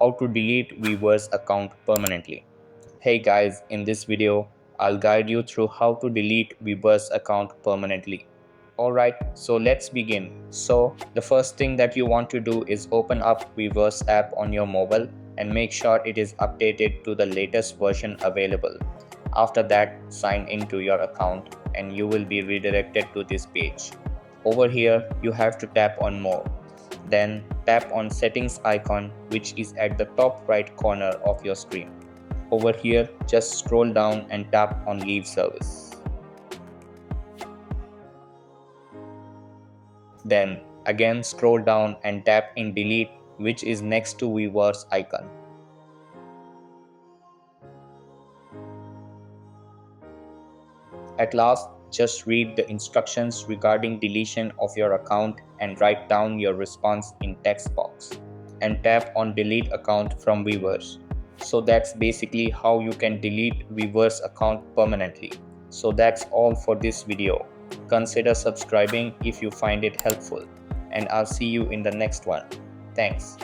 how to delete weverse account permanently. Hey guys, in this video, I'll guide you through how to delete weverse account permanently. Alright, so let's begin. So the first thing that you want to do is open up weverse app on your mobile and make sure it is updated to the latest version available. After that, sign into your account and you will be redirected to this page. Over here, you have to tap on more. Then tap on settings icon, which is at the top right corner of your screen. Over here, just scroll down and tap on leave service. Then again scroll down and tap in delete, which is next to weverse icon. At last, just read the instructions regarding deletion of your account and write down your response in text box. And tap on delete account from weverse. So that's basically how you can delete weverse account permanently. So that's all for this video. Consider subscribing if you find it helpful, and I'll see you in the next one. Thanks.